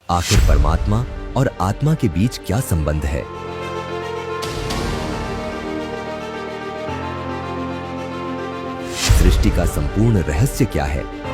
आखिर परमात्मा और आत्मा के बीच क्या संबंध है? सृष्टि का संपूर्ण रहस्य क्या है?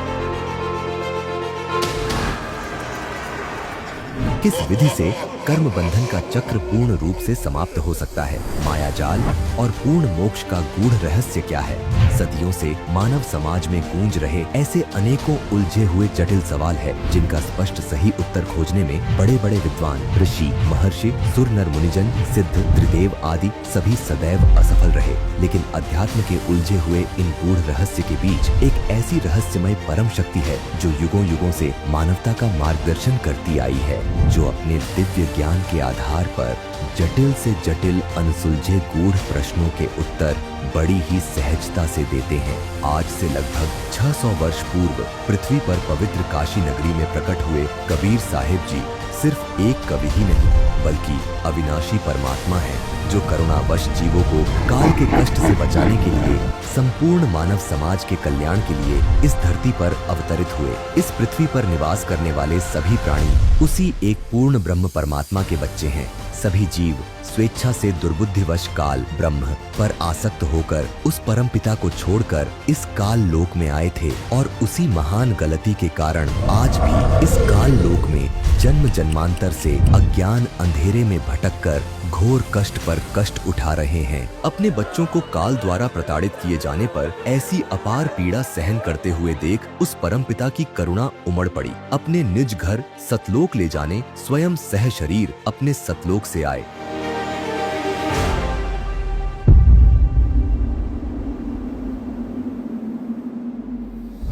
किस विधि से कर्म बंधन का चक्र पूर्ण रूप से समाप्त हो सकता है? माया जाल और पूर्ण मोक्ष का गूढ़ रहस्य क्या है? सदियों से मानव समाज में गूंज रहे ऐसे अनेकों उलझे हुए जटिल सवाल है जिनका स्पष्ट सही उत्तर खोजने में बड़े बड़े विद्वान, ऋषि, महर्षि, सुर नर मुनिजन, सिद्ध, त्रिदेव आदि सभी सदैव असफल रहे। लेकिन अध्यात्म के उलझे हुए इन गूढ़ रहस्य के बीच एक ऐसी रहस्यमय परम शक्ति है जो युगों युगों से मानवता का मार्गदर्शन करती आई है, जो अपने दिव्य ज्ञान के आधार पर जटिल से जटिल अनसुलझे गूढ़ प्रश्नों के उत्तर बड़ी ही सहजता से देते हैं। आज से लगभग 600 वर्ष पूर्व पृथ्वी पर पवित्र काशी नगरी में प्रकट हुए कबीर साहिब जी सिर्फ एक कवि ही नहीं बल्कि अविनाशी परमात्मा है, जो करुणावश जीवों को काल के कष्ट से बचाने के लिए संपूर्ण मानव समाज के कल्याण के लिए इस धरती पर अवतरित हुए। इस पृथ्वी पर निवास करने वाले सभी प्राणी उसी एक पूर्ण ब्रह्म परमात्मा के बच्चे हैं। सभी जीव स्वेच्छा से दुर्बुद्धिवश काल ब्रह्म पर आसक्त होकर उस परम पिता को छोड़कर इस काल लोक में आए थे और उसी महान गलती के कारण आज भी इस काल लोक में जन्म जन्मांतर से अज्ञान अंधेरे में भटककर घोर कष्ट पर कष्ट उठा रहे हैं। अपने बच्चों को काल द्वारा प्रताड़ित किए जाने पर ऐसी अपार पीड़ा सहन करते हुए देख उस परम पिता की करुणा उमड़ पड़ी। अपने निज घर सतलोक ले जाने स्वयं सह शरीर अपने सतलोक से आए।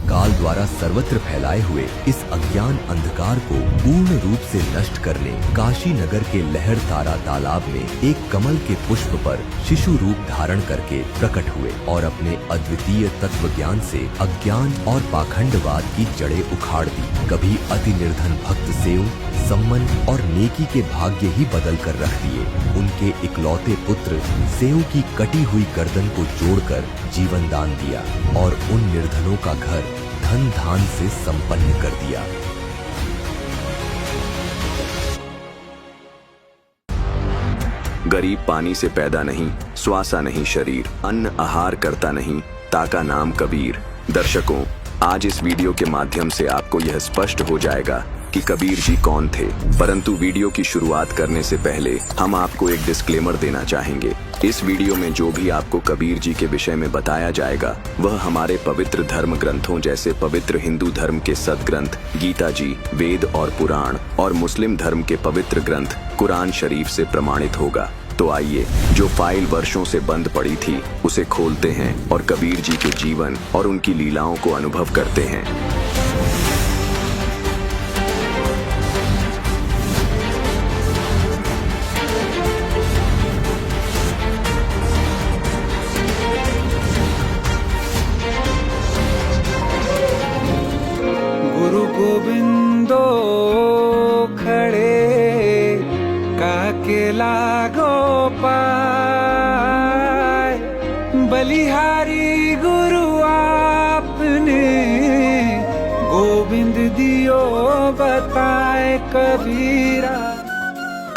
काल द्वारा सर्वत्र फैलाए हुए इस अज्ञान अंधकार को पूर्ण रूप से नष्ट करने काशी नगर के लहर तारा तालाब में एक कमल के पुष्प पर शिशु रूप धारण करके प्रकट हुए और अपने अद्वितीय तत्व ज्ञान से अज्ञान और पाखंडवाद की जड़ें उखाड़ दी। कभी अति निर्धन भक्त सेव सम्मन और नेकी के भाग्य ही बदल कर रख दिए। उनके इकलौते पुत्र सेव की कटी हुई गर्दन को जोड़कर जीवन दान दिया और उन निर्धनों का घर धन धान से संपन्न कर दिया। गरीब पानी से पैदा नहीं, स्वासा नहीं शरीर, अन्न आहार करता नहीं, ताका नाम कबीर। दर्शकों, आज इस वीडियो के माध्यम से आपको यह स्पष्ट हो जाएगा कि कबीर जी कौन थे। परंतु वीडियो की शुरुआत करने से पहले हम आपको एक डिस्क्लेमर देना चाहेंगे। इस वीडियो में जो भी आपको कबीर जी के विषय में बताया जाएगा वह हमारे पवित्र धर्म ग्रंथों जैसे पवित्र हिंदू धर्म के सदग्रंथ गीता जी, वेद और पुराण और मुस्लिम धर्म के पवित्र ग्रंथ कुरान शरीफ से प्रमाणित होगा। तो आइए, जो फाइल वर्षों से बंद पड़ी थी उसे खोलते हैं और कबीर जी के जीवन और उनकी लीलाओं को अनुभव करते हैं। गुरु गोविंदो खड़े काके लागो पाए, बलिहारी गुरु आपने गोविंद दियो बताए कबीरा।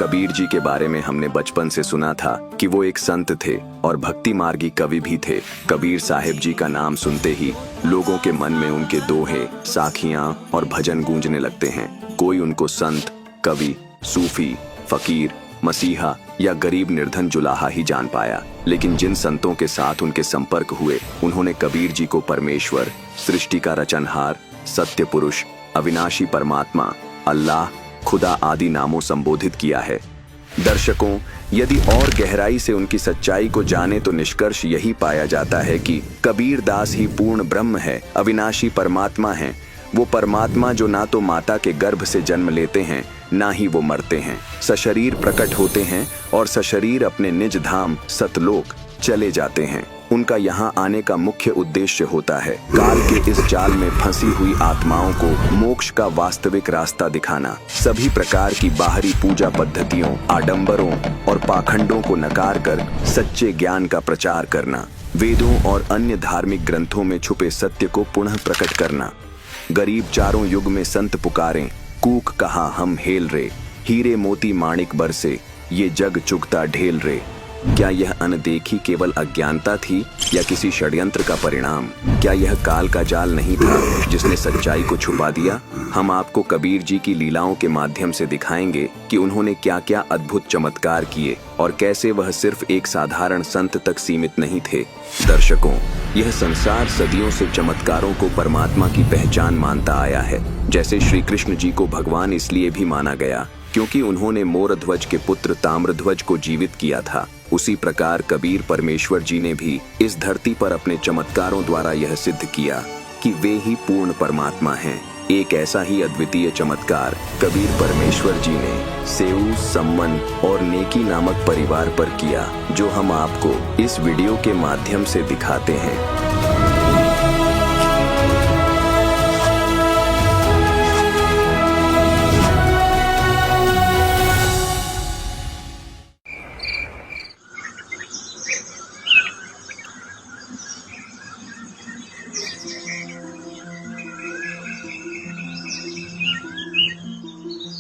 कबीर जी के बारे में हमने बचपन से सुना था कि वो एक संत थे और भक्ति मार्गी कवि भी थे। कबीर साहिब जी का नाम सुनते ही लोगों के मन में उनके दोहे, साखियां और भजन गूंजने लगते हैं। कोई उनको संत, कवि, सूफी, फकीर, मसीहा या गरीब निर्धन जुलाहा ही जान पाया। लेकिन जिन संतों के साथ उनके संपर्क हुए उन्होंने कबीर जी को परमेश्वर, सृष्टि का रचनहार, सत्य पुरुष, अविनाशी परमात्मा, अल्लाह, खुदा आदि नामों संबोधित किया है। दर्शकों, यदि और गहराई से उनकी सच्चाई को जाने तो निष्कर्ष यही पाया जाता है कि कबीर दास ही पूर्ण ब्रह्म है, अविनाशी परमात्मा है। वो परमात्मा जो ना तो माता के गर्भ से जन्म लेते हैं ना ही वो मरते हैं, सशरीर प्रकट होते हैं और सशरीर अपने निज धाम सतलोक चले जाते हैं। उनका यहाँ आने का मुख्य उद्देश्य होता है काल के इस जाल में फंसी हुई आत्माओं को मोक्ष का वास्तविक रास्ता दिखाना, सभी प्रकार की बाहरी पूजा पद्धतियों, आडंबरों और पाखंडों को नकार कर सच्चे ज्ञान का प्रचार करना, वेदों और अन्य धार्मिक ग्रंथों में छुपे सत्य को पुनः प्रकट करना। गरीब चारों युग में संत पुकारें, कूक कहा हम हेल रे, हीरे मोती माणिक बरसे, ये जग चुगता ढेल रे। क्या यह अनदेखी केवल अज्ञानता थी या किसी षड्यंत्र का परिणाम? क्या यह काल का जाल नहीं था जिसने सच्चाई को छुपा दिया? हम आपको कबीर जी की लीलाओं के माध्यम से दिखाएंगे कि उन्होंने क्या क्या अद्भुत चमत्कार किए और कैसे वह सिर्फ एक साधारण संत तक सीमित नहीं थे। दर्शकों, यह संसार सदियों से चमत्कारों को परमात्मा की पहचान मानता आया है। जैसे श्री कृष्ण जी को भगवान इसलिए भी माना गया क्योंकि उन्होंने मोरध्वज के पुत्र ताम्रध्वज को जीवित किया था, उसी प्रकार कबीर परमेश्वर जी ने भी इस धरती पर अपने चमत्कारों द्वारा यह सिद्ध किया कि वे ही पूर्ण परमात्मा हैं। एक ऐसा ही अद्वितीय चमत्कार कबीर परमेश्वर जी ने सेऊ, सम्मन और नेकी नामक परिवार पर किया, जो हम आपको इस वीडियो के माध्यम से दिखाते हैं।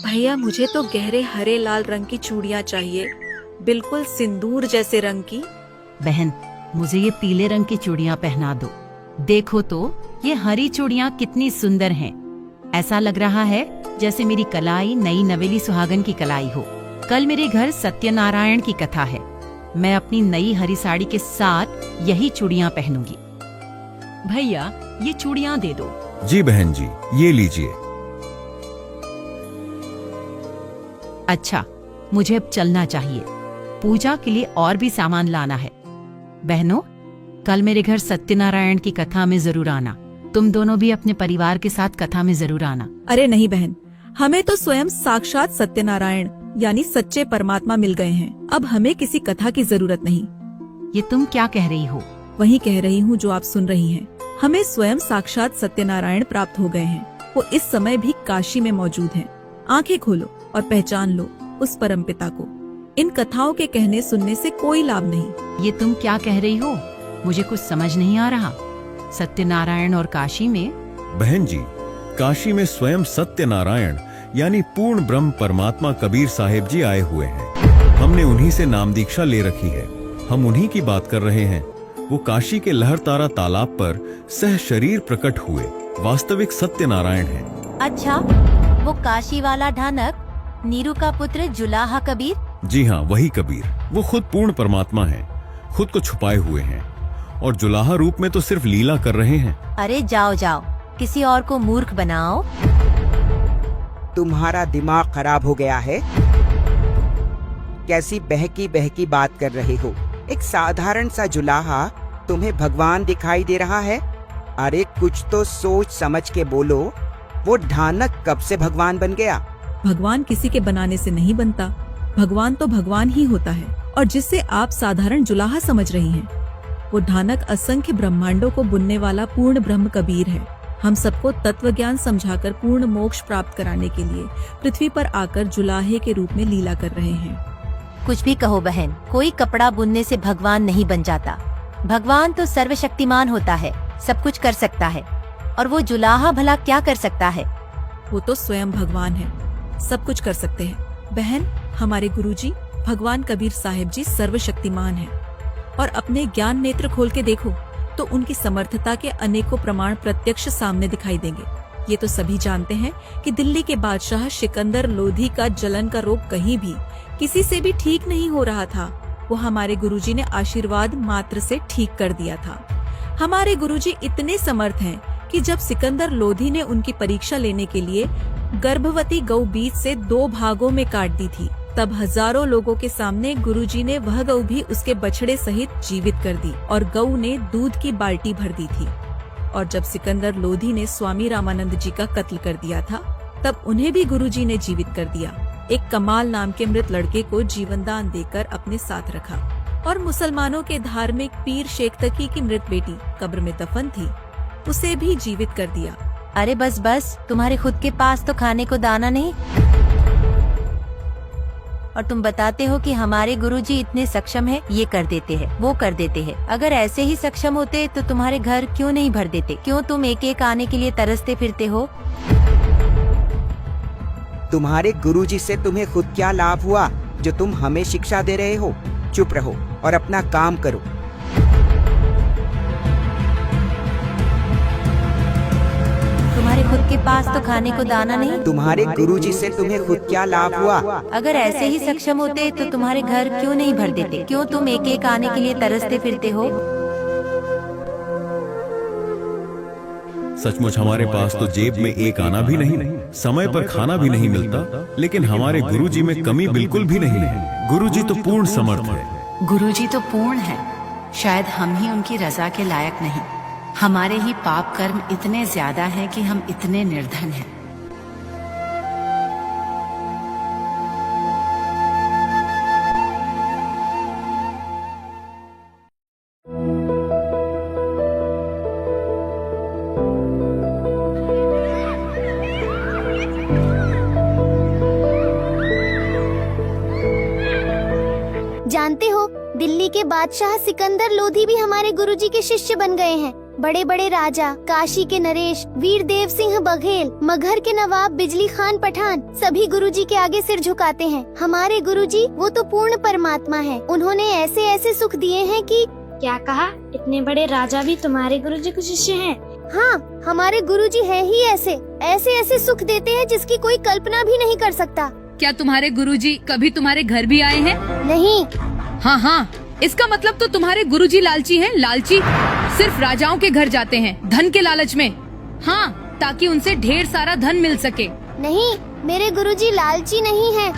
भैया, मुझे तो गहरे हरे लाल रंग की चूड़ियाँ चाहिए, बिल्कुल सिंदूर जैसे रंग की। बहन, मुझे ये पीले रंग की चूड़ियाँ पहना दो। देखो तो ये हरी चूड़ियाँ कितनी सुंदर हैं। ऐसा लग रहा है जैसे मेरी कलाई नई नवेली सुहागन की कलाई हो। कल मेरे घर सत्यनारायण की कथा है। मैं अपनी नई हरी साड़ी के साथ यही चूड़ियाँ पहनूंगी। भैया, ये चूड़ियाँ दे दो। जी बहन जी, ये लीजिए। अच्छा, मुझे अब चलना चाहिए। पूजा के लिए और भी सामान लाना है। बहनों, कल मेरे घर सत्यनारायण की कथा में जरूर आना। तुम दोनों भी अपने परिवार के साथ कथा में जरूर आना। अरे नहीं बहन, हमें तो स्वयं साक्षात सत्यनारायण यानी सच्चे परमात्मा मिल गए हैं। अब हमें किसी कथा की जरूरत नहीं। ये तुम क्या कह रही हो? वही कह रही हूँ जो आप सुन रही हैं। हमें स्वयं साक्षात सत्यनारायण प्राप्त हो गए हैं। वो इस समय भी काशी में मौजूद हैं। आंखें खोलो और पहचान लो उस परमपिता को। इन कथाओं के कहने सुनने से कोई लाभ नहीं। ये तुम क्या कह रही हो? मुझे कुछ समझ नहीं आ रहा। सत्यनारायण और काशी में? बहन जी, काशी में स्वयं सत्यनारायण यानी पूर्ण ब्रह्म परमात्मा कबीर साहिब जी आए हुए हैं। हमने उन्हीं से नाम दीक्षा ले रखी है। हम उन्हीं की बात कर रहे हैं। वो काशी के लहरतारा तालाब पर सह शरीर प्रकट हुए वास्तविक सत्यनारायण हैं। अच्छा, वो काशी वाला ढानक नीरू का पुत्र जुलाहा कबीर? जी हाँ, वही कबीर। वो खुद पूर्ण परमात्मा हैं, खुद को छुपाए हुए हैं और जुलाहा रूप में तो सिर्फ लीला कर रहे हैं। अरे जाओ जाओ, किसी और को मूर्ख बनाओ। तुम्हारा दिमाग खराब हो गया है? कैसी बहकी बहकी बात कर रहे हो? एक साधारण सा जुलाहा तुम्हें भगवान दिखाई दे रहा है? अरे कुछ तो सोच समझ के बोलो। वो ढानक कब से भगवान बन गया? भगवान किसी के बनाने से नहीं बनता। भगवान तो भगवान ही होता है। और जिससे आप साधारण जुलाहा समझ रही हैं, वो ढानक असंख्य ब्रह्मांडों को बुनने वाला पूर्ण ब्रह्म कबीर है। हम सबको तत्व ज्ञान समझाकर पूर्ण मोक्ष प्राप्त कराने के लिए पृथ्वी पर आकर जुलाहे के रूप में लीला कर रहे हैं। कुछ भी कहो बहन, कोई कपड़ा बुनने से भगवान नहीं बन जाता। भगवान तो सर्वशक्तिमान होता है, सब कुछ कर सकता है। और वो जुलाहा भला क्या कर सकता है? वो तो स्वयं भगवान है, सब कुछ कर सकते हैं। बहन, हमारे गुरुजी भगवान कबीर साहिब जी सर्वशक्तिमान हैं। और अपने ज्ञान नेत्र खोल के देखो तो उनकी समर्थता के अनेकों प्रमाण प्रत्यक्ष सामने दिखाई देंगे। ये तो सभी जानते हैं कि दिल्ली के बादशाह सिकंदर लोधी का जलन का रोग कहीं भी किसी से भी ठीक नहीं हो रहा था। वो हमारे गुरुजी ने आशीर्वाद मात्र से ठीक कर दिया था। हमारे गुरुजी इतने समर्थ हैं कि जब सिकंदर लोधी ने उनकी परीक्षा लेने के लिए गर्भवती गौ बीज से 2 भागों में काट दी थी, तब हजारों लोगों के सामने गुरुजी ने वह गौ भी उसके बछड़े सहित जीवित कर दी और गौ ने दूध की बाल्टी भर दी थी। और जब सिकंदर लोधी ने स्वामी रामानंद जी का कत्ल कर दिया था, तब उन्हें भी गुरुजी ने जीवित कर दिया। एक कमाल नाम के मृत लड़के को जीवनदान देकर अपने साथ रखा। और मुसलमानों के धार्मिक पीर शेख तकी की मृत बेटी कब्र में दफन थी, उसे भी जीवित कर दिया। अरे बस बस, तुम्हारे खुद के पास तो खाने को दाना नहीं, और तुम बताते हो कि हमारे गुरुजी इतने सक्षम हैं, ये कर देते हैं, वो कर देते हैं। अगर ऐसे ही सक्षम होते तो तुम्हारे घर क्यों नहीं भर देते? क्यों तुम एक एक आने के लिए तरसते फिरते हो? तुम्हारे गुरुजी से तुम्हें खुद क्या लाभ हुआ जो तुम हमें शिक्षा दे रहे हो? चुप रहो और अपना काम करो। तुम्हारे खुद के पास तो खाने को दाना नहीं। तुम्हारे गुरुजी से तुम्हें खुद क्या लाभ हुआ? अगर ऐसे ही सक्षम होते तो तुम्हारे घर क्यों नहीं भर देते? क्यों तुम एक एक आने के लिए तरसते फिरते हो? सचमुच हमारे पास तो जेब में एक आना भी नहीं, समय पर खाना भी नहीं मिलता, लेकिन हमारे गुरुजी में कमी बिल्कुल भी नहीं है। गुरुजी तो पूर्ण समर्थ है। गुरुजी तो पूर्ण है, शायद हम ही उनकी रजा के लायक नहीं। हमारे ही पाप कर्म इतने ज्यादा हैं कि हम इतने निर्धन हैं। जानते हो, दिल्ली के बादशाह सिकंदर लोधी भी हमारे गुरुजी के शिष्य बन गए हैं। बड़े बड़े राजा, काशी के नरेश, वीर देव सिंह बघेल, मगहर के नवाब बिजली खान पठान, सभी गुरुजी के आगे सिर झुकाते हैं। हमारे गुरुजी वो तो पूर्ण परमात्मा है। उन्होंने ऐसे ऐसे सुख दिए हैं कि क्या कहा? इतने बड़े राजा भी तुम्हारे गुरुजी के शिष्य हैं? हाँ, हमारे गुरुजी है ही ऐसे ऐसे सुख देते हैं जिसकी कोई कल्पना भी नहीं कर सकता। क्या तुम्हारे गुरुजी कभी तुम्हारे घर भी आए हैं? नहीं। हाँ हाँ, इसका मतलब तो तुम्हारे गुरुजी लालची हैं। लालची सिर्फ राजाओं के घर जाते हैं, धन के लालच में। हाँ, ताकि उनसे ढेर सारा धन मिल सके। नहीं, मेरे गुरुजी लालची नहीं है।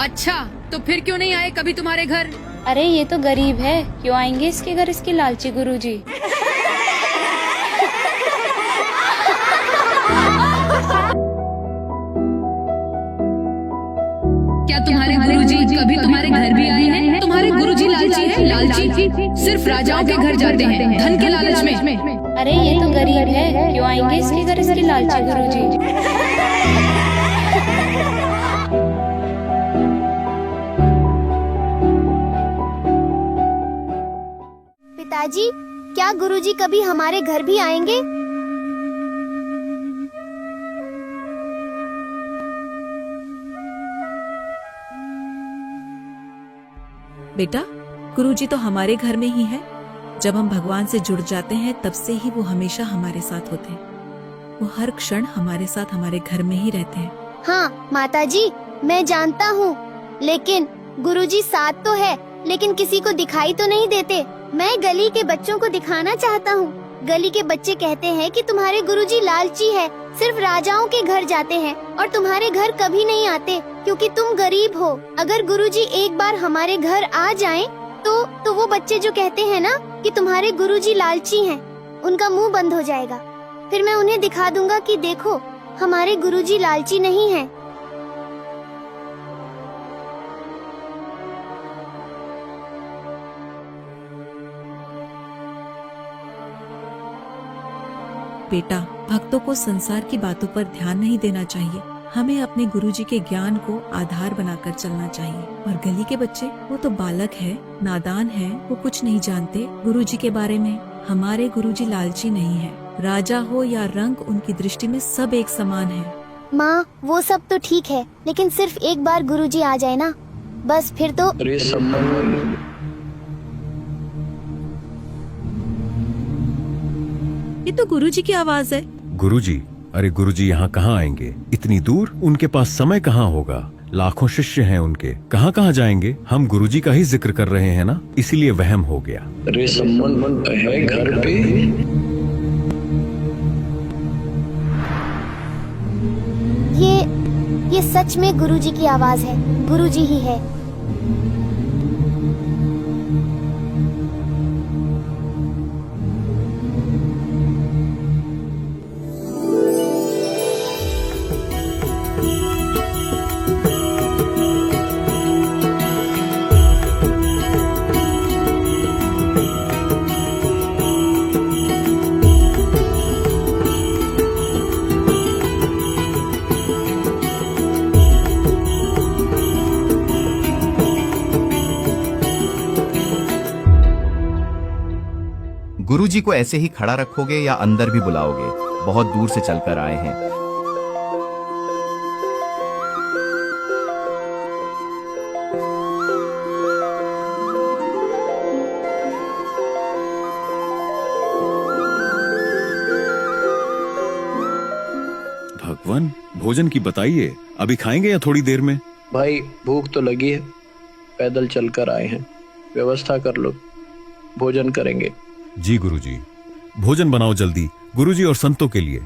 अच्छा, तो फिर क्यों नहीं आए कभी तुम्हारे घर? अरे ये तो गरीब है, क्यों आएंगे इसके घर इसके लालची गुरुजी? क्या तुम्हारे गुरुजी कभी तुम्हारे घर भी आए हैं? तुम्हारे गुरुजी लालची हैं। लालची सिर्फ राजाओं के घर जाते हैं, धन के लालच में। अरे ये तो गरीब है, क्यों आएंगे इसके घर इसके लालची गुरुजी? पिताजी, क्या गुरुजी कभी हमारे घर भी आएंगे? बेटा, गुरुजी तो हमारे घर में ही है। जब हम भगवान से जुड़ जाते हैं तब से ही वो हमेशा हमारे साथ होते हैं। वो हर क्षण हमारे साथ हमारे घर में ही रहते हैं। हाँ माताजी, मैं जानता हूँ, लेकिन गुरुजी साथ तो है, लेकिन किसी को दिखाई तो नहीं देते। मैं गली के बच्चों को दिखाना चाहता हूँ। गली के बच्चे कहते हैं कि तुम्हारे गुरुजी लालची है, सिर्फ राजाओं के घर जाते हैं और तुम्हारे घर कभी नहीं आते क्योंकि तुम गरीब हो। अगर गुरुजी एक बार हमारे घर आ जाएं, तो वो बच्चे जो कहते हैं ना कि तुम्हारे गुरुजी लालची हैं, उनका मुंह बंद हो जाएगा। फिर मैं उन्हें दिखा दूंगा कि देखो, हमारे गुरुजी लालची नहीं हैं। बेटा, भक्तों को संसार की बातों पर ध्यान नहीं देना चाहिए। हमें अपने गुरुजी के ज्ञान को आधार बनाकर चलना चाहिए। और गली के बच्चे, वो तो बालक है, नादान है, वो कुछ नहीं जानते गुरुजी के बारे में। हमारे गुरुजी लालची नहीं है। राजा हो या रंक, उनकी दृष्टि में सब एक समान है। माँ, वो सब तो ठीक है, लेकिन सिर्फ एक बार गुरुजी आ जाए ना, बस फिर तो। ये तो गुरुजी की आवाज है। गुरुजी? अरे गुरुजी यहाँ कहाँ आएंगे? इतनी दूर? उनके पास समय कहाँ होगा? लाखों शिष्य हैं उनके, कहाँ कहाँ जाएंगे? हम गुरुजी का ही जिक्र कर रहे हैं ना, इसीलिए वहम हो गया। अरे संबंध है घर पे। ये सच में गुरुजी की आवाज है। गुरुजी ही है। गुरुजी को ऐसे ही खड़ा रखोगे या अंदर भी बुलाओगे? बहुत दूर से चलकर आए हैं। साहब, भोजन की बताइए, अभी खाएंगे या थोड़ी देर में? भाई भूख तो लगी है, पैदल चलकर आए हैं, व्यवस्था कर लो, भोजन करेंगे। जी गुरुजी, भोजन बनाओ जल्दी, गुरुजी और संतों के लिए।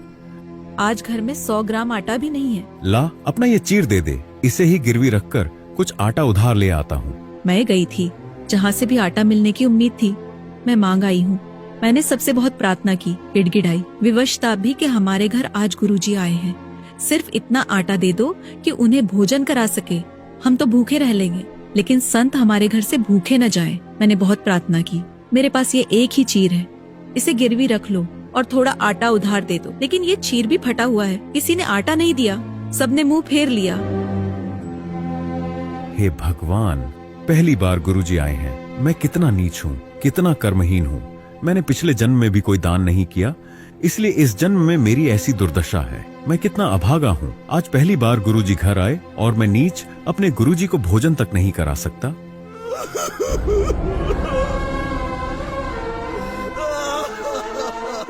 आज घर में 100 ग्राम आटा भी नहीं है। ला, अपना ये चीर दे दे, इसे ही गिरवी रखकर कुछ आटा उधार ले आता हूँ। मैं गई थी, जहाँ से भी आटा मिलने की उम्मीद थी, मैं मांग आई हूँ। मैंने सबसे बहुत प्रार्थना की, गिड़गिड़ाई, विवशता भी कि हमारे घर आज गुरुजी आए हैं, सिर्फ इतना आटा दे दो कि उन्हें भोजन करा सके, हम तो भूखे रह लेंगे, लेकिन संत हमारे घर से भूखे न जाए। मैंने बहुत प्रार्थना की। मेरे पास ये एक ही चीर है, इसे गिरवी रख लो और थोड़ा आटा उधार दे दो। लेकिन ये चीर भी फटा हुआ है, किसी ने आटा नहीं दिया, सबने मुंह फेर लिया। हे भगवान, पहली बार गुरुजी आए हैं, मैं कितना नीच हूँ, कितना कर्महीन हूँ। मैंने पिछले जन्म में भी कोई दान नहीं किया, इसलिए इस जन्म में मेरी ऐसी दुर्दशा है। मैं कितना अभागा हूँ। आज पहली बार गुरुजी घर आए और मैं नीच अपने गुरुजी को भोजन तक नहीं करा सकता।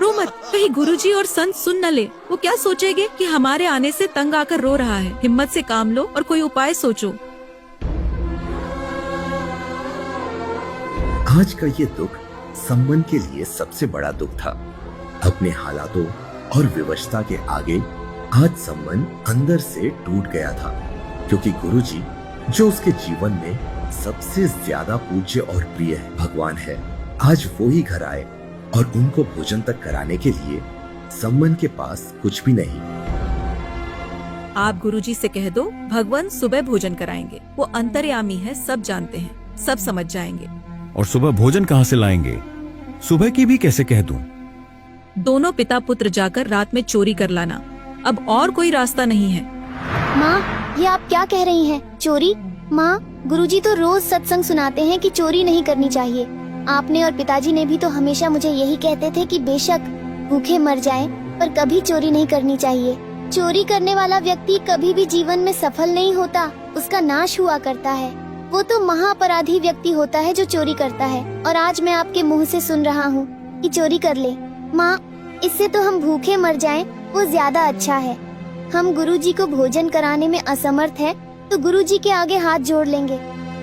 रो मत, कहीं गुरुजी और संत सुन न ले। वो क्या सोचेंगे कि हमारे आने से तंग आकर रो रहा है। हिम्मत से काम लो और कोई उपाय सोचो। आज का ये दुख सम्मन के लिए सबसे बड़ा दुख था। अपने हालातों और विवशता के आगे आज सम्मन अंदर से टूट गया था, क्योंकि गुरुजी जो उसके जीवन में सबसे ज्यादा पूज्य और प्रिय भगवान है, आज वो ही घर आए और उनको भोजन तक कराने के लिए सम्मन के पास कुछ भी नहीं। आप गुरुजी से कह दो, भगवान सुबह भोजन कराएंगे। वो अंतर्यामी है, सब जानते हैं, सब समझ जाएंगे। और सुबह भोजन कहाँ से लाएंगे? सुबह की भी कैसे कह दूं? दोनों पिता पुत्र जाकर रात में चोरी कर लाना, अब और कोई रास्ता नहीं है। माँ, ये आप क्या कह रही हैं? चोरी? माँ, गुरुजी तो रोज सत्संग सुनाते हैं कि चोरी नहीं करनी चाहिए। आपने और पिताजी ने भी तो हमेशा मुझे यही कहते थे कि बेशक भूखे मर जाएं, पर कभी चोरी नहीं करनी चाहिए। चोरी करने वाला व्यक्ति कभी भी जीवन में सफल नहीं होता, उसका नाश हुआ करता है। वो तो महाअपराधी व्यक्ति होता है जो चोरी करता है, और आज मैं आपके मुंह से सुन रहा हूँ कि चोरी कर ले। माँ, इससे तो हम भूखे मर जाएं, वो ज्यादा अच्छा है। हम गुरुजी को भोजन कराने में असमर्थ हैं, तो गुरुजी के आगे हाथ जोड़ लेंगे।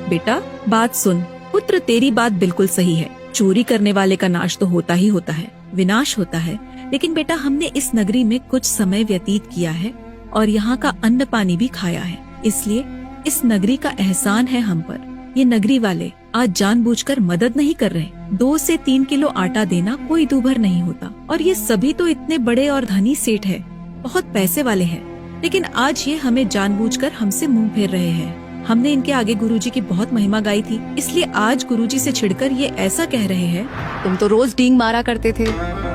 बेटा, बात सुन। पुत्र, तेरी बात बिल्कुल सही है। चोरी करने वाले का नाश तो होता ही होता है, विनाश होता है। लेकिन बेटा, हमने इस नगरी में कुछ समय व्यतीत किया है और यहाँ का अन्न पानी भी खाया है, इसलिए इस नगरी का एहसान है हम पर। ये नगरी वाले आज जानबूझकर मदद नहीं कर रहे। 2 से 3 किलो आटा देना कोई दूभर नहीं होता, और ये सभी तो इतने बड़े और धनी सेठ है, बहुत पैसे वाले हैं। लेकिन आज ये हमें जानबूझकर हमसे मुंह फेर रहे हैं। हमने इनके आगे गुरुजी की बहुत महिमा गाई थी, इसलिए आज गुरुजी से छिड़कर ये ऐसा कह रहे हैं। तुम तो रोज डींग मारा करते थे,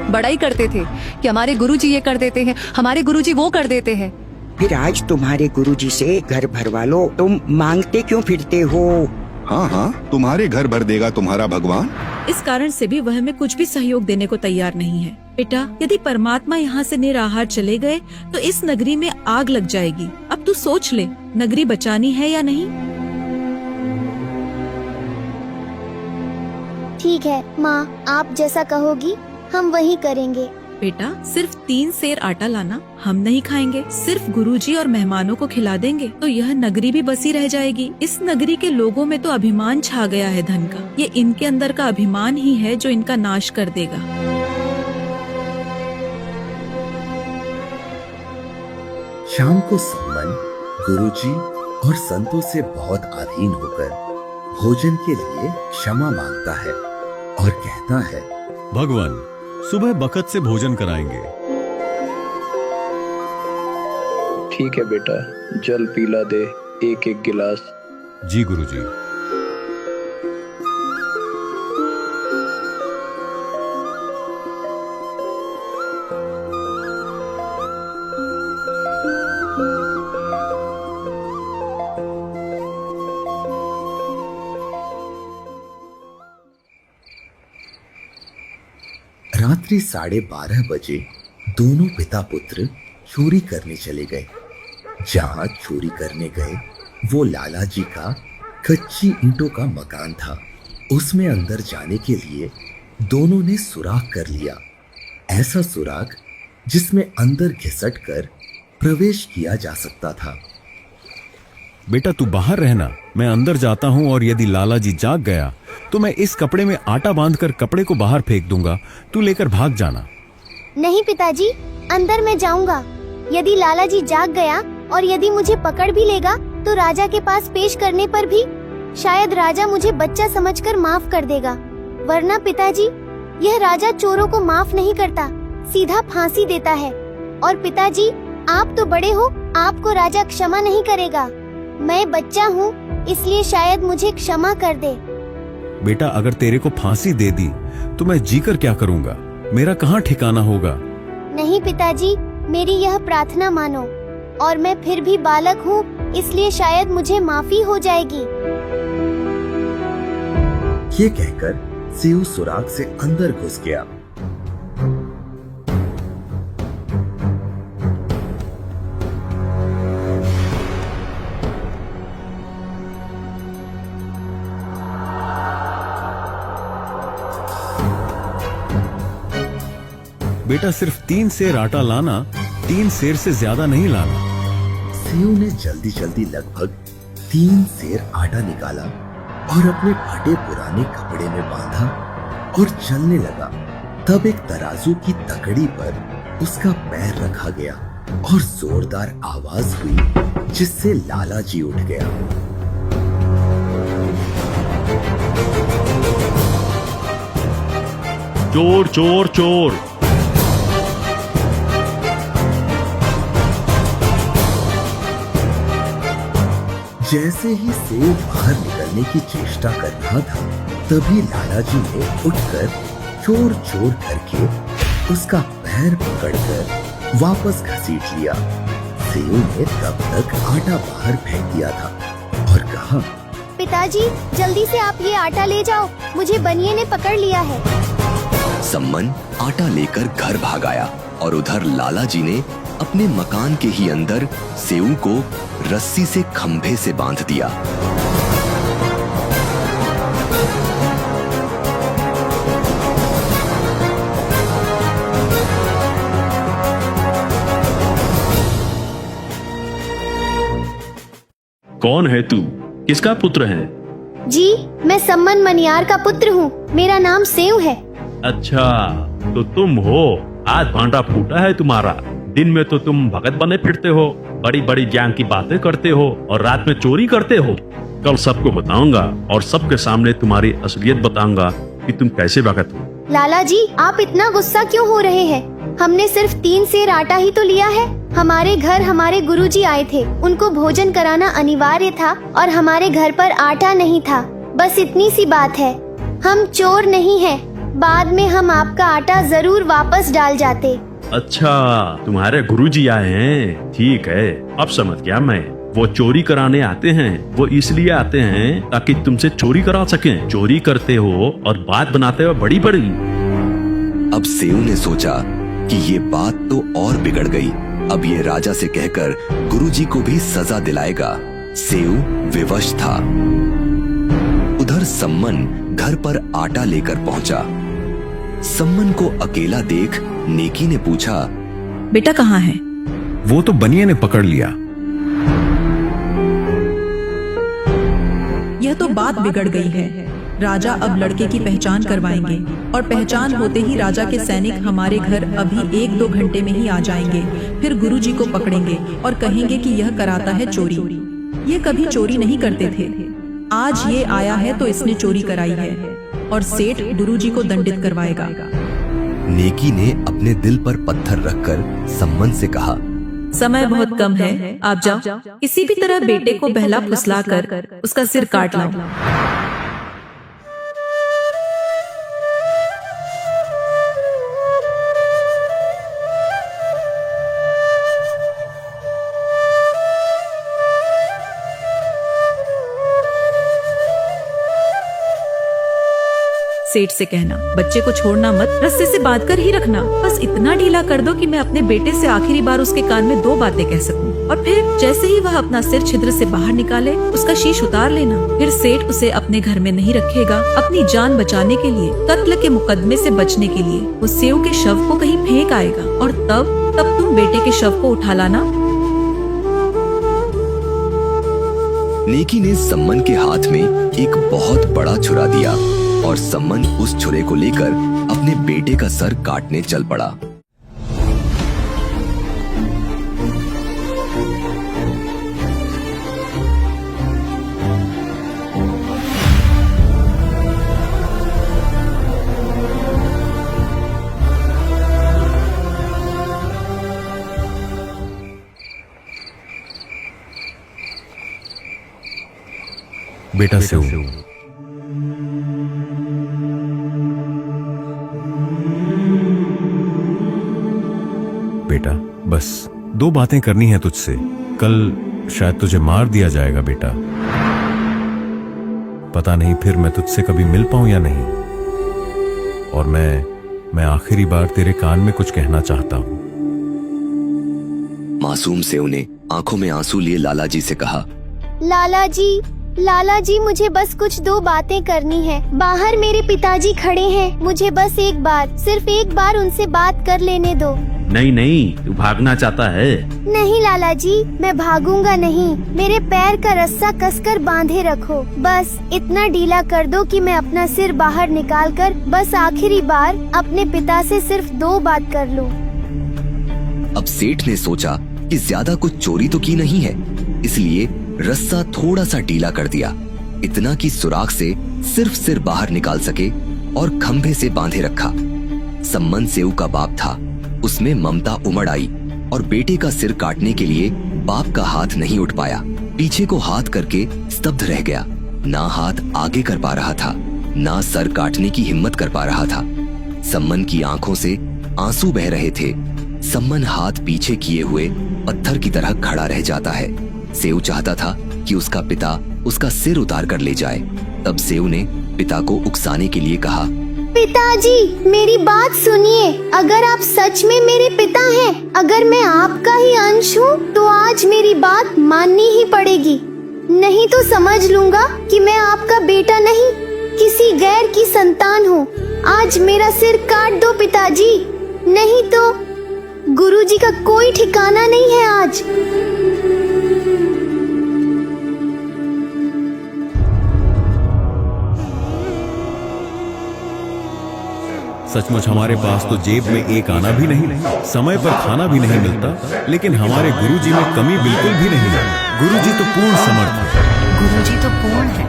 बड़ाई करते थे कि हमारे गुरुजी ये कर देते हैं, हमारे गुरुजी वो कर देते हैं। फिर आज तुम्हारे गुरुजी से घर भरवा लो, तुम मांगते क्यों फिरते हो? हाँ हाँ, तुम्हारे घर भर देगा तुम्हारा भगवान। इस कारण से भी वह हमें कुछ भी सहयोग देने को तैयार नहीं है। बेटा, यदि परमात्मा यहाँ से निराहार चले गए तो इस नगरी में आग लग जाएगी। अब तू सोच ले, नगरी बचानी है या नहीं। ठीक है माँ, आप जैसा कहोगी हम वही करेंगे। बेटा, सिर्फ 3 सेर आटा लाना, हम नहीं खाएंगे, सिर्फ गुरुजी और मेहमानों को खिला देंगे तो यह नगरी भी बसी रह जाएगी। इस नगरी के लोगों में तो अभिमान छा गया है धन का। ये इनके अंदर का अभिमान ही है जो इनका नाश कर देगा। शाम को सम्मन गुरुजी और संतों से बहुत अधीन होकर भोजन के लिए क्षमा मांगता है और कहता है, भगवान, सुबह बखत से भोजन कराएंगे। ठीक है बेटा, जल पीला दे 1-1 गिलास। जी गुरुजी। रात्रि 12:30 बजे दोनों पिता पुत्र चोरी करने चले गए। जहां चोरी करने गए वो लाला जी का कच्ची ईंटों का मकान था। उसमें अंदर जाने के लिए दोनों ने सुराख कर लिया, ऐसा सुराख जिसमें अंदर घिसट कर प्रवेश किया जा सकता था। बेटा तू बाहर रहना, मैं अंदर जाता हूँ और यदि लाला जी जाग गया तो मैं इस कपड़े में आटा बांधकर कपड़े को बाहर फेंक दूंगा, तू लेकर भाग जाना। नहीं पिताजी, अंदर मैं जाऊंगा। यदि लाला जी जाग गया और यदि मुझे पकड़ भी लेगा तो राजा के पास पेश करने पर भी शायद राजा मुझे बच्चा समझकर माफ कर देगा, वरना पिताजी यह राजा चोरों को माफ नहीं करता, सीधा फांसी देता है। और पिताजी आप तो बड़े हो, आपको राजा क्षमा नहीं करेगा। मैं बच्चा हूँ, इसलिए शायद मुझे क्षमा कर दे। बेटा अगर तेरे को फांसी दे दी तो मैं जीकर क्या करूँगा, मेरा कहाँ ठिकाना होगा। नहीं पिताजी, मेरी यह प्रार्थना मानो, और मैं फिर भी बालक हूँ, इसलिए शायद मुझे माफी हो जाएगी। ये कहकर सेऊ सुराग से अंदर घुस गया। बेटा सिर्फ 3 सेर आटा लाना, 3 सेर से ज्यादा नहीं लाना। सेऊ ने जल्दी जल्दी लगभग 3 सेर आटा निकाला और अपने फटे पुराने कपड़े में बांधा और चलने लगा। तब एक तराजू की तकड़ी पर उसका पैर रखा गया और जोरदार आवाज हुई, जिससे लाला जी उठ गया। चोर चोर चोर। जैसे ही सेऊ बाहर निकलने की चेष्टा कर रहा था, तभी लाला जी ने उठकर चोर चोर करके उसका पैर पकड़कर वापस घसीट लिया। सेऊ ने तब तक आटा बाहर फेंक दिया था और कहा, पिताजी जल्दी से आप ये आटा ले जाओ, मुझे बनिए ने पकड़ लिया है। सम्मन आटा लेकर घर भाग आया और उधर लाला जी ने अपने मकान के ही अंदर सेऊ को रस्सी से खंभे से बांध दिया। कौन है तू, किसका पुत्र है? जी मैं सम्मन मनियार का पुत्र हूँ, मेरा नाम सेऊ है। अच्छा तो तुम हो, आज भांडा फूटा है तुम्हारा। दिन में तो तुम भगत बने फिरते हो, बड़ी बड़ी ज्ञान की बातें करते हो और रात में चोरी करते हो। कल सबको बताऊंगा और सबके सामने तुम्हारी असलियत बताऊंगा कि तुम कैसे भगत हो। लाला जी आप इतना गुस्सा क्यों हो रहे हैं? हमने सिर्फ 3 सेर आटा ही तो लिया है। हमारे घर हमारे गुरुजी आए थे, उनको भोजन कराना अनिवार्य था और हमारे घर पर आटा नहीं था, बस इतनी सी बात है। हम चोर नहीं हैं, बाद में हम आपका आटा जरूर वापस डाल जाते। अच्छा तुम्हारे गुरुजी आए हैं, ठीक है अब समझ गया मैं। वो चोरी कराने आते हैं, वो इसलिए आते हैं ताकि तुमसे चोरी करा सकें। चोरी करते हो और बात बनाते हो बड़ी बड़ी। अब सेऊ ने सोचा कि ये बात तो और बिगड़ गई, अब ये राजा से कहकर गुरुजी को भी सजा दिलाएगा। सेऊ विवश था। उधर सम्मन घर पर आटा लेकर पहुंचा। सम्मन को अकेला देख नेकी ने पूछा, बेटा कहाँ है? वो तो बनिए ने पकड़ लिया। यह तो बात बिगड़ गई है। राजा अब लड़के की पहचान करवाएंगे और पहचान होते ही राजा के सैनिक हमारे घर अभी 1-2 घंटे में ही आ जाएंगे। फिर गुरुजी को पकड़ेंगे और कहेंगे कि यह कराता है चोरी। ये कभी चोरी नहीं करते थे, आज ये आया है तो इसने चोरी कराई है और सेठ गुरुजी को दंडित करवाएगा। नेकी ने अपने दिल पर पत्थर रखकर सम्मन से कहा, समय बहुत कम है, आप जाओ, किसी भी तरह बेटे को बहला फुसला कर उसका सिर काट लाओ। सेठ से कहना, बच्चे को छोड़ना मत, रस्से से बांध कर ही रखना, बस इतना ढीला कर दो कि मैं अपने बेटे से आखिरी बार उसके कान में 2 बातें कह सकूं। और फिर जैसे ही वह अपना सिर छिद्र से बाहर निकाले, उसका शीश उतार लेना। फिर सेठ उसे अपने घर में नहीं रखेगा। अपनी जान बचाने के लिए, कत्ल के मुकदमे से बचने के लिए वो सेऊ के शव को कहीं फेंक आएगा और तब तुम बेटे के शव को उठा लाना, नेकी ने सम्मन के हाथ में एक बहुत बड़ा छुरा दिया और सम्मन उस छुरे को लेकर अपने बेटे का सर काटने चल पड़ा। बेटा सेऊ, बेटा बस 2 बातें करनी है तुझसे। कल शायद तुझे मार दिया जाएगा बेटा। पता नहीं फिर मैं तुझसे कभी मिल पाऊं या नहीं। और मैं आखिरी बार तेरे कान में कुछ कहना चाहता हूं। मासूम सेऊ ने आंखों में आंसू लिए लाला जी से कहा, लाला जी मुझे बस कुछ 2 बातें करनी है। बाहर मेरे पिताजी खड़े हैं, मुझे बस एक बार, सिर्फ एक बार उनसे बात कर लेने दो। नहीं, तू भागना चाहता है? नहीं लाला जी, मैं भागूंगा नहीं। मेरे पैर का रस्सा कसकर बांधे रखो। बस इतना ढीला कर दो कि मैं अपना सिर बाहर निकालकर बस आखिरी बार अपने पिता से सिर्फ 2 बात कर लूं। अब सेठ ने सोचा कि ज्यादा कुछ चोरी तो की नहीं है, इसलिए रस्सा थोड़ा सा ढीला कर दिया, इतना कि सुराख से सिर्फ सिर बाहर निकाल सके, और खंभे से बांधे रखा। सम्मन सेऊ का बाप था, उसमें ममता उमड़ आई और बेटे का सिर काटने के लिए बाप का हाथ नहीं उठ पाया। पीछे को हाथ करके स्तब्ध रह गया। ना हाथ आगे कर पा रहा था, ना सर काटने की हिम्मत कर पा रहा था। सम्मन की आंखों से आंसू बह रहे थे। सम्मन हाथ पीछे किए हुए पत्थर की तरह खड़ा रह जाता है। सेऊ चाहता था कि उसका पिता उसका सिर उतार कर ले जाए। तब सेऊ ने पिता को उकसाने के लिए कहा, पिताजी मेरी बात सुनिए। अगर आप सच में मेरे पिता हैं, अगर मैं आपका ही अंश हूँ, तो आज मेरी बात माननी ही पड़ेगी। नहीं तो समझ लूंगा कि मैं आपका बेटा नहीं, किसी गैर की संतान हूँ। आज मेरा सिर काट दो पिताजी, नहीं तो गुरुजी का कोई ठिकाना नहीं है आज। सचमुच हमारे पास तो जेब में एक आना भी नहीं, समय पर खाना भी नहीं मिलता, लेकिन हमारे गुरुजी में कमी बिल्कुल भी नहीं है। गुरुजी तो पूर्ण समर्थ है। गुरुजी तो पूर्ण है,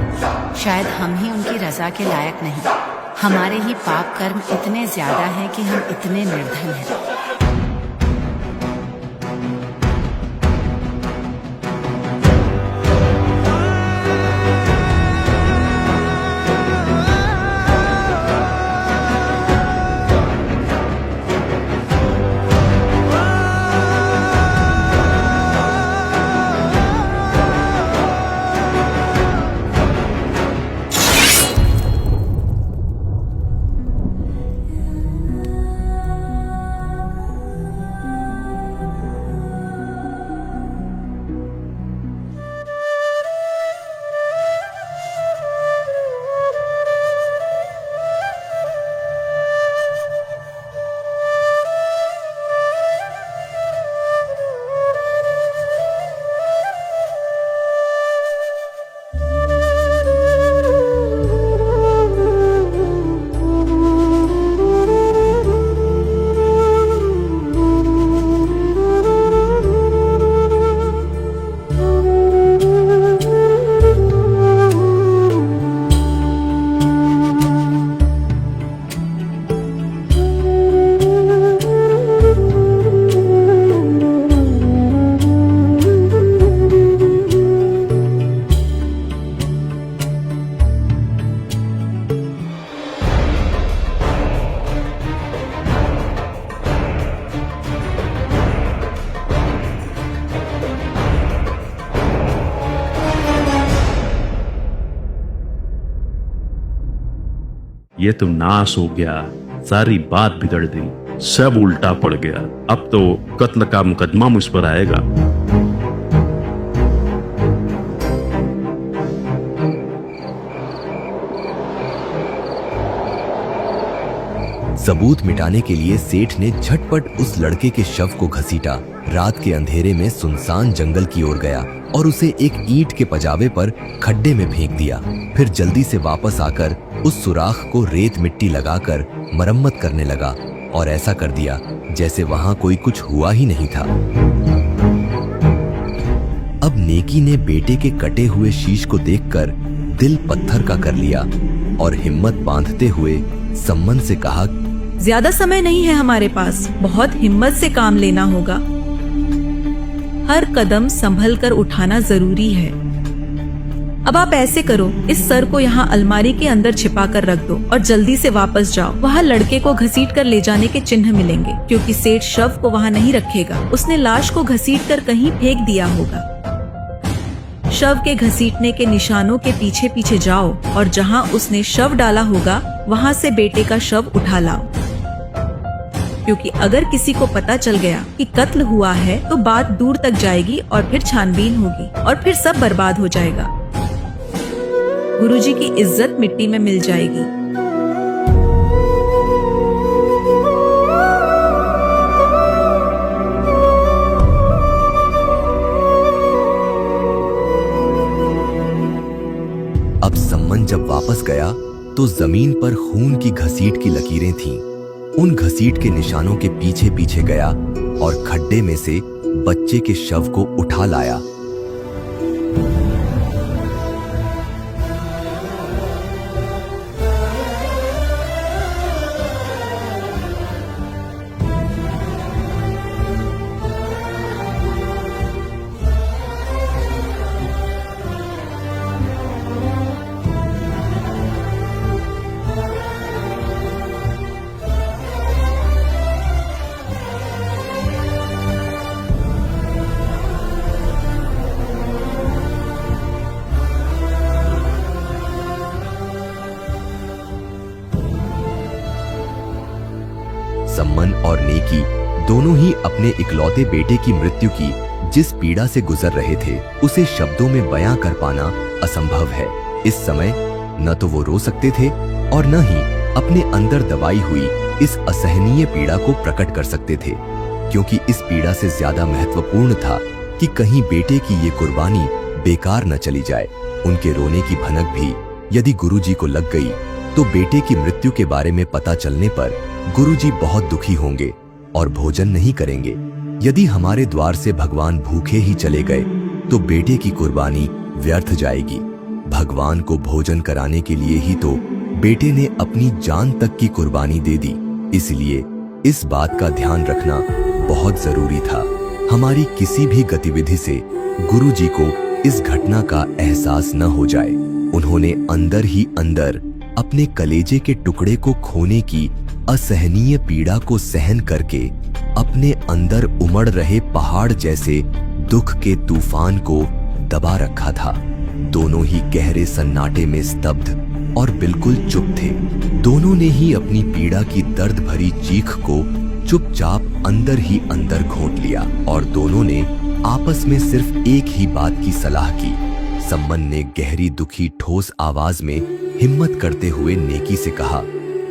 शायद हम ही उनकी रजा के लायक नहीं। हमारे ही पाप कर्म इतने ज्यादा हैं कि हम इतने निर्धन हैं। ये तो नाश हो गया, सारी बात बिगड़ गई, सब उल्टा पड़ गया। अब तो कत्ल का मुकदमा मुझ पर आएगा। सबूत मिटाने के लिए सेठ ने झटपट उस लड़के के शव को घसीटा, रात के अंधेरे में सुनसान जंगल की ओर गया और उसे एक ईंट के पजावे पर खड्डे में फेंक दिया। फिर जल्दी से वापस आकर उस सुराख को रेत मिट्टी लगाकर मरम्मत करने लगा और ऐसा कर दिया जैसे वहां कोई कुछ हुआ ही नहीं था। अब नेकी ने बेटे के कटे हुए शीश को देखकर दिल पत्थर का कर लिया और हिम्मत बांधते हुए सम्मन से कहा, ज्यादा समय नहीं है हमारे पास, बहुत हिम्मत से काम लेना होगा। हर कदम संभल कर उठाना जरूरी है। अब आप ऐसे करो, इस सर को यहाँ अलमारी के अंदर छिपा कर रख दो और जल्दी से वापस जाओ। वहाँ लड़के को घसीट कर ले जाने के चिन्ह मिलेंगे, क्योंकि सेठ शव को वहाँ नहीं रखेगा। उसने लाश को घसीट कर कहीं फेंक दिया होगा। शव के घसीटने के निशानों के पीछे पीछे जाओ और जहाँ उसने शव डाला होगा वहाँ से बेटे का शव उठा लाओ, क्योंकि अगर किसी को पता चल गया कि कत्ल हुआ है तो बात दूर तक जाएगी और फिर छानबीन होगी और फिर सब बर्बाद हो जाएगा। गुरुजी की इज्जत मिट्टी में मिल जाएगी। अब सम्मन जब वापस गया तो जमीन पर खून की घसीट की लकीरें थीं। उन घसीट के निशानों के पीछे पीछे गया और खड्डे में से बच्चे के शव को उठा लाया। सम्मन और नेकी दोनों ही अपने इकलौते बेटे की मृत्यु की जिस पीड़ा से गुजर रहे थे उसे शब्दों में बयां कर पाना असंभव है। इस समय न तो वो रो सकते थे और न ही अपने अंदर दबाई हुई इस असहनीय पीड़ा को प्रकट कर सकते थे, क्योंकि इस पीड़ा से ज्यादा महत्वपूर्ण था कि कहीं बेटे की ये कुर्बानी बेकार न चली जाए। उनके रोने की भनक भी यदि गुरुजी को लग गई तो बेटे की मृत्यु के बारे में पता चलने पर गुरुजी बहुत दुखी होंगे और भोजन नहीं करेंगे। यदि हमारे द्वार से भगवान भूखे ही चले गए तो बेटे की कुर्बानी व्यर्थ जाएगी। भगवान को भोजन कराने के लिए ही तो बेटे ने अपनी जान तक की कुर्बानी दे दी। इसलिए इस बात का ध्यान रखना बहुत जरूरी था। हमारी किसी भी गतिविधि से गुरुजी को इस घटना का एहसास न हो जाए। उन्होंने अंदर ही अंदर अपने कलेजे के टुकड़े को खोने की असहनीय पीड़ा को सहन करके अपने अंदर उमड़ रहे पहाड़ जैसे दुख के तूफान को दबा रखा था। दोनों ही गहरे सन्नाटे में स्तब्ध और बिल्कुल चुप थे। दोनों ने ही अपनी पीड़ा की दर्द भरी चीख को चुपचाप अंदर ही अंदर घोंट लिया और दोनों ने आपस में सिर्फ एक ही बात की सलाह की। सम्मन ने गहरी दुखी ठोस आवाज में हिम्मत करते हुए नेकी से कहा,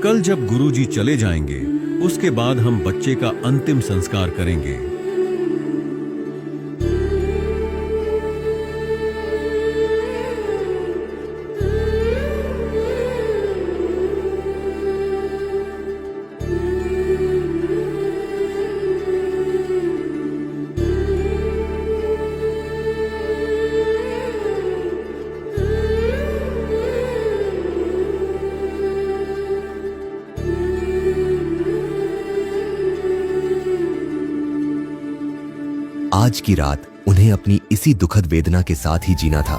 कल जब गुरुजी चले जाएंगे उसके बाद हम बच्चे का अंतिम संस्कार करेंगे। आज की रात उन्हें अपनी इसी दुखद वेदना के साथ ही जीना था।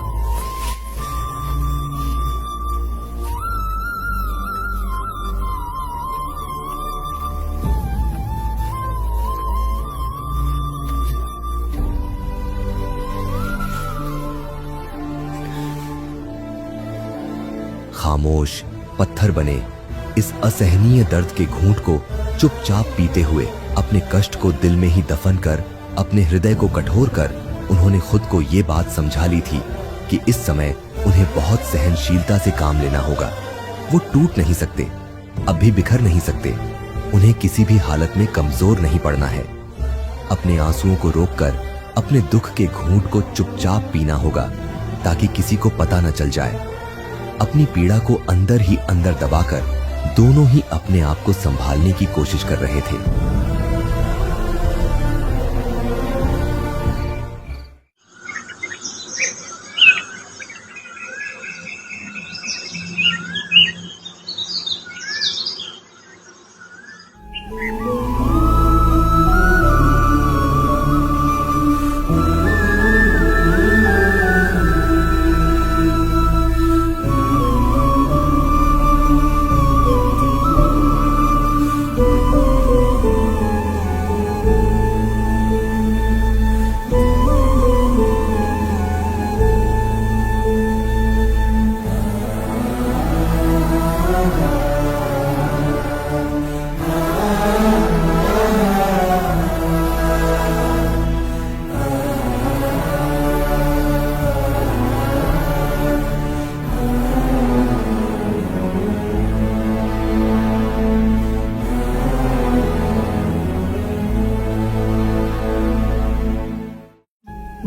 खामोश पत्थर बने इस असहनीय दर्द के घूंट को चुपचाप पीते हुए अपने कष्ट को दिल में ही दफन कर अपने हृदय को कठोर कर उन्होंने खुद को ये बात समझा ली थी कि इस समय उन्हें बहुत सहनशीलता से काम लेना होगा। वो टूट नहीं सकते, अब भी बिखर नहीं सकते, उन्हें किसी भी हालत में कमजोर नहीं पड़ना है। अपने आंसुओं को रोककर अपने दुख के घूंट को चुपचाप पीना होगा ताकि किसी को पता न चल जाए। अपनी पीड़ा को अंदर ही अंदर दबाकर दोनों ही अपने आप को संभालने की कोशिश कर रहे थे।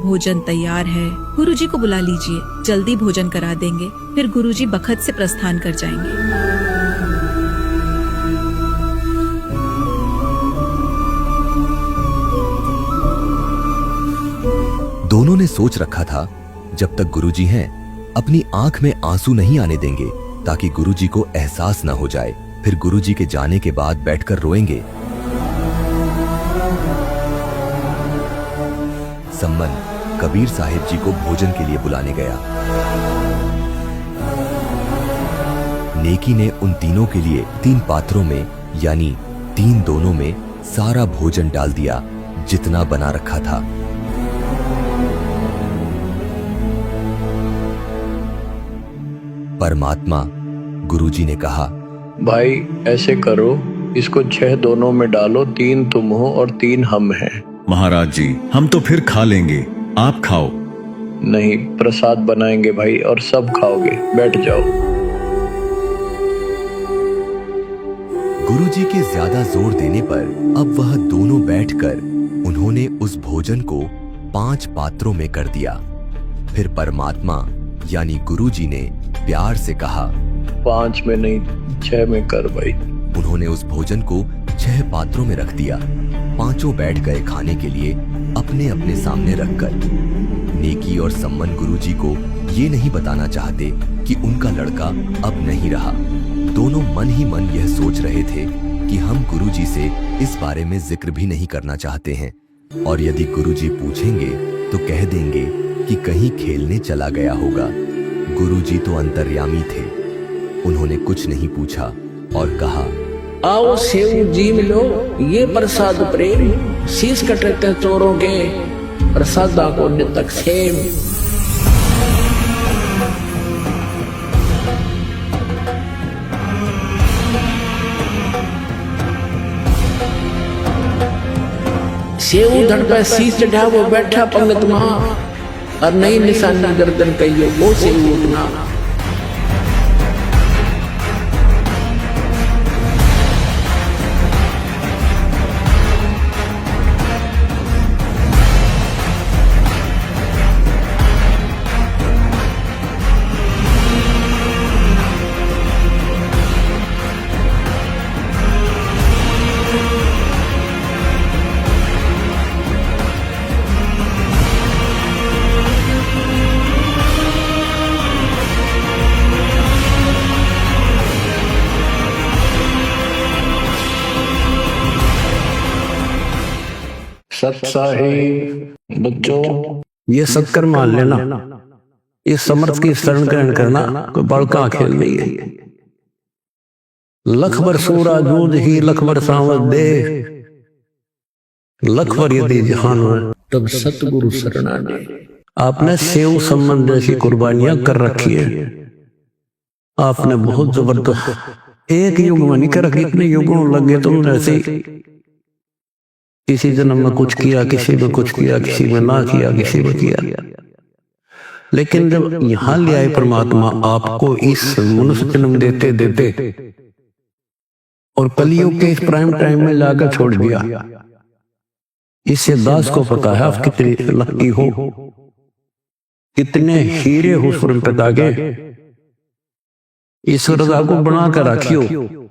भोजन तैयार है, गुरुजी को बुला लीजिए, जल्दी भोजन करा देंगे, फिर गुरुजी बखत से प्रस्थान कर जाएंगे। दोनों ने सोच रखा था जब तक गुरुजी हैं अपनी आंख में आंसू नहीं आने देंगे ताकि गुरुजी को एहसास न हो जाए। फिर गुरुजी के जाने के बाद बैठकर रोएंगे। सम्मन कबीर साहिब जी को भोजन के लिए बुलाने गया। नेकी ने उन तीनों के लिए 3 पात्रों में यानी 3 दोनों में सारा भोजन डाल दिया जितना बना रखा था। परमात्मा गुरुजी ने कहा, भाई ऐसे करो, इसको 6 दोनों में डालो, 3 तुम हो और 3 हम हैं। महाराज जी, हम तो फिर खा लेंगे, आप खाओ। नहीं, प्रसाद बनाएंगे भाई और सब खाओगे, बैठ जाओ। गुरुजी के ज्यादा जोर देने पर अब वह दोनों बैठकर उन्होंने उस भोजन को 5 पात्रों में कर दिया। फिर परमात्मा यानी गुरुजी ने प्यार से कहा, 5 में नहीं 6 में कर भाई। उन्होंने उस भोजन को 6 पात्रों में रख दिया। 5 बैठ गए खाने के लिए अपने अपने सामने रखकर। नेकी और सम्मन गुरुजी को ये नहीं बताना चाहते कि उनका लड़का अब नहीं रहा। दोनों मन ही मन यह सोच रहे थे कि हम गुरुजी से इस बारे में जिक्र भी नहीं करना चाहते हैं, और यदि गुरुजी पूछेंगे तो कह देंगे कि कहीं खेलने चला गया होगा। गुरुजी तो अंतर्यामी थे, उन्होंने कुछ नहीं पूछा और कहा, आओ सेव जी मिलो, ये प्रसाद प्रेम, शीश कटते चोरों के, प्रसादा को नितक सेम। सेव धड़ पे शीश चढ़ा वो बैठा पंगत मां, और नई निशानी गर्दन कहियो वो सेव उठना। सत साहिब बच्चों, ये सत्कर मान लेना, ये समर्थ की शरण ग्रहण करना कोई बड़का खेल नहीं है। लख बर सूरा दूध ही लख बर सावत दे, लख बर यदि जहान हो तब सतगुरु शरणा दे। आपने सेव संबंध जैसी कुर्बानियां कर रखी है, आपने बहुत जबरदस्त एक युग में नहीं कर रखी, इतने युगों लगे तुमने ऐसे किसी जन्म में कुछ किया, किसी में कुछ किया, किसी में ना किया, किसी में किया। लेकिन जब यहां ले आए परमात्मा आपको इस मनुष्य जन्म देते देते और कलियुग के इस प्राइम टाइम में लाकर छोड़ दिया। इससे दास को पता है आप कितनी लकी हो, कितने हीरे हो स्वर्ण पिता के। इस रजा को बना कर रखियो